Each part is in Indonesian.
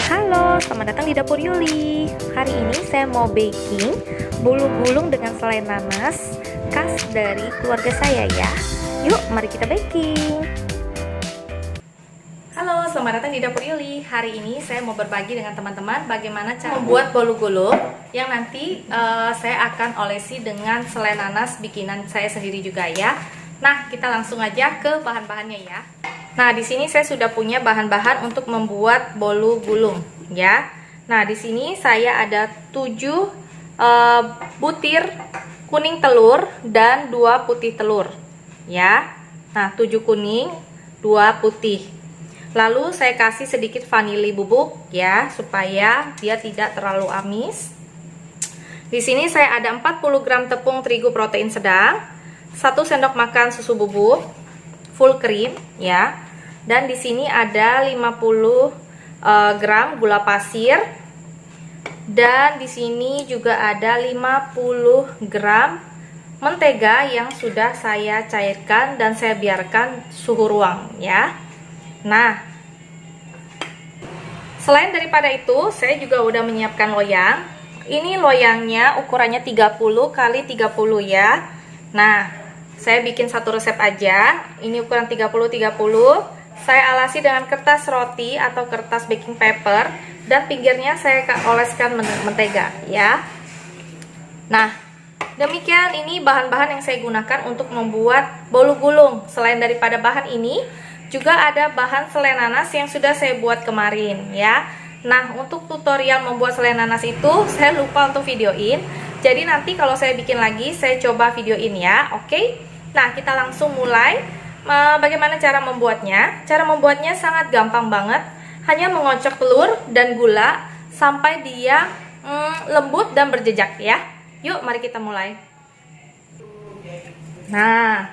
Halo, selamat datang di Dapur Yuli. Hari ini saya mau baking bolu gulung dengan selai nanas khas dari keluarga saya ya. Yuk, mari kita baking. Halo, selamat datang di Dapur Yuli. Hari ini saya mau berbagi dengan teman-teman bagaimana cara membuat bolu gulung yang nanti saya akan olesi dengan selai nanas bikinan saya sendiri juga ya. Nah, kita langsung aja ke bahan-bahannya ya. Nah, di sini saya sudah punya bahan-bahan untuk membuat bolu gulung ya. Nah, di sini saya ada 7 butir kuning telur dan 2 putih telur ya. Nah, 7 kuning, 2 putih. Lalu saya kasih sedikit vanili bubuk ya supaya dia tidak terlalu amis. Di sini saya ada 40 gram tepung terigu protein sedang, 1 sendok makan susu bubuk full cream ya. Dan di sini ada 50 gram gula pasir. Dan di sini juga ada 50 gram mentega yang sudah saya cairkan dan saya biarkan suhu ruang ya. Nah, selain daripada itu, saya juga udah menyiapkan loyang. Ini loyangnya ukurannya 30 kali 30 ya. Nah, saya bikin satu resep aja. Ini ukuran 30-30. Saya alasi dengan kertas roti atau kertas baking paper dan pinggirnya saya oleskan mentega ya. Nah, demikian ini bahan-bahan yang saya gunakan untuk membuat bolu gulung. Selain daripada bahan ini, juga ada bahan selai nanas yang sudah saya buat kemarin ya. Nah, untuk tutorial membuat selai nanas itu saya lupa untuk videoin. Jadi nanti kalau saya bikin lagi, saya coba videoin ya. Oke. Nah, kita langsung mulai. Bagaimana cara membuatnya? Cara membuatnya sangat gampang banget. Hanya mengocok telur dan gula sampai dia lembut dan berjejak ya. Yuk, mari kita mulai. Nah,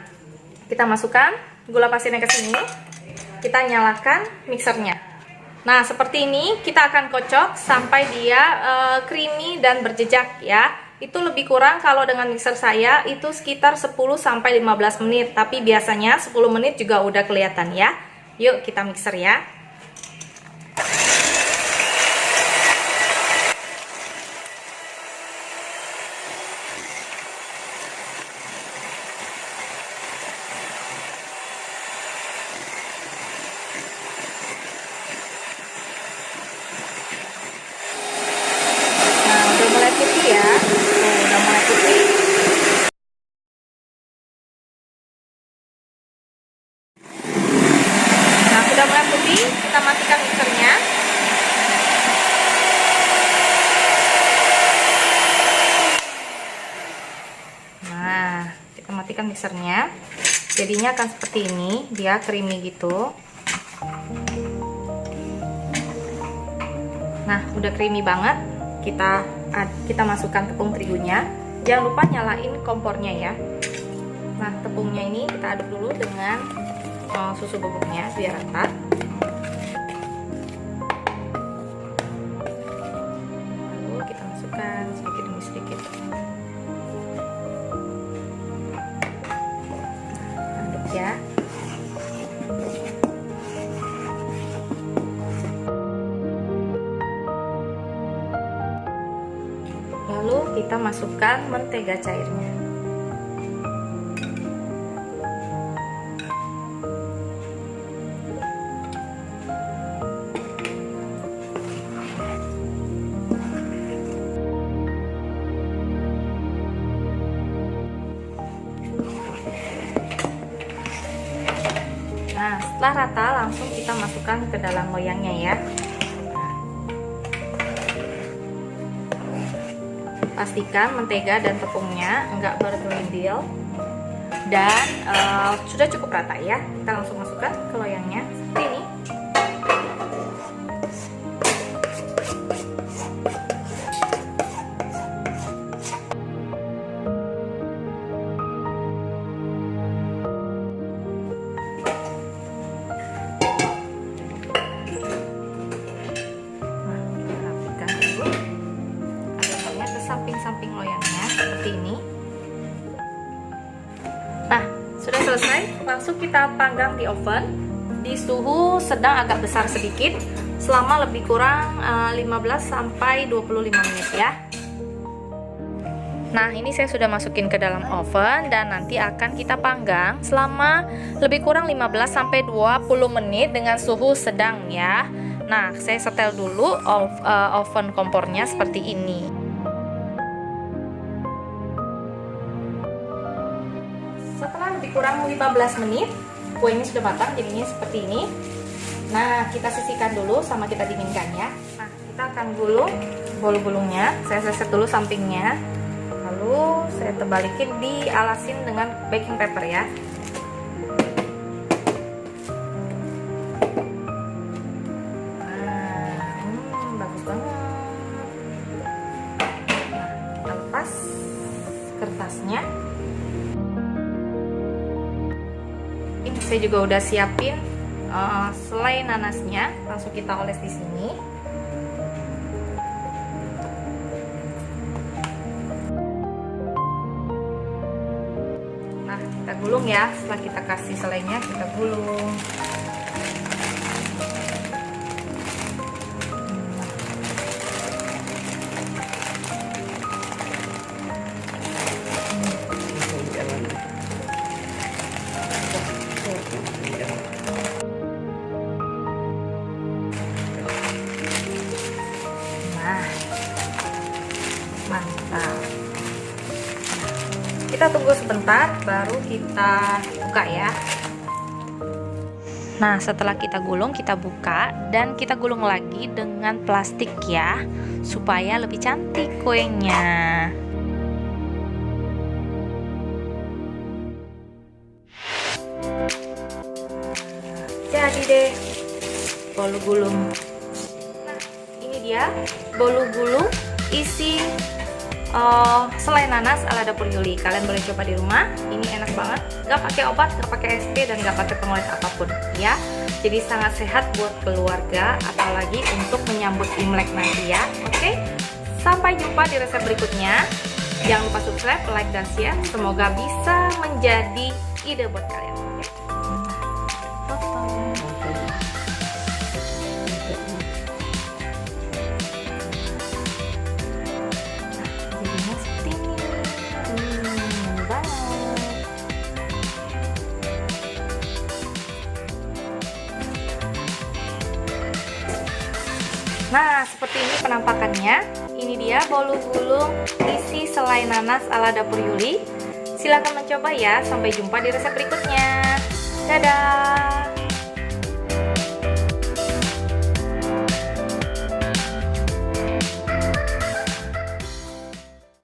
kita masukkan gula pasirnya ke sini. Kita nyalakan mixernya. Nah, seperti ini kita akan kocok sampai dia creamy dan berjejak ya. Itu lebih kurang kalau dengan mixer saya itu sekitar 10-15 menit. Tapi biasanya 10 menit juga udah kelihatan ya. Yuk kita mixer ya. Kita matikan mixernya. Nah, kita matikan mixernya. Jadinya akan seperti ini, dia creamy gitu. Nah, udah creamy banget. Kita masukkan tepung terigunya. Jangan lupa nyalain kompornya ya. Nah, tepungnya ini kita aduk dulu dengan susu bubuknya biar rata. Sedikit demi sedikit. Aduk ya. Lalu kita masukkan mentega cairnya. Nah, setelah rata langsung kita masukkan ke dalam loyangnya ya. Pastikan mentega dan tepungnya enggak bergelindil dan sudah cukup rata ya. Kita langsung masukkan ke loyangnya seperti ini. Samping-samping loyangnya seperti ini. Nah, sudah selesai. Langsung kita panggang di oven di suhu sedang agak besar sedikit selama lebih kurang 15 sampai 25 menit ya. Nah, ini saya sudah masukin ke dalam oven dan nanti akan kita panggang selama lebih kurang 15 sampai 20 menit dengan suhu sedang ya. Nah, saya setel dulu oven kompornya seperti ini. Setelah lebih kurang 15 menit, kuenya sudah matang, jadinya seperti ini. Nah, kita sisihkan dulu sama kita dinginkan ya. Nah, kita akan gulung bolu-bulungnya. Saya set dulu sampingnya. Lalu saya terbalikin, dialasin dengan baking paper ya. Nah, bagus banget. Nah, kita lepas kertasnya. Ini saya juga udah siapin selai nanasnya, langsung kita oles di sini. Nah, kita gulung ya. Setelah kita kasih selainya, kita gulung. Nah, mantap. Kita tunggu sebentar, baru kita buka ya. Nah, setelah kita gulung, kita buka dan kita gulung lagi dengan plastik ya, supaya lebih cantik kuenya. Jadi deh bolu gulung. Nah, ini dia bolu gulung isi selai nanas ala dapur Yuli. Kalian boleh coba di rumah. Ini enak banget, gak pakai obat, gak pakai SP, dan gak pakai pengawet apapun ya. Jadi sangat sehat buat keluarga, apalagi untuk menyambut Imlek nanti ya. Oke, sampai jumpa di resep berikutnya. Jangan lupa subscribe, like, dan share. Semoga bisa menjadi ide buat kalian. Nah, seperti ini penampakannya. Ini dia bolu gulung isi selai nanas ala dapur Yuli. Silahkan mencoba ya. Sampai jumpa di resep berikutnya. Dadah.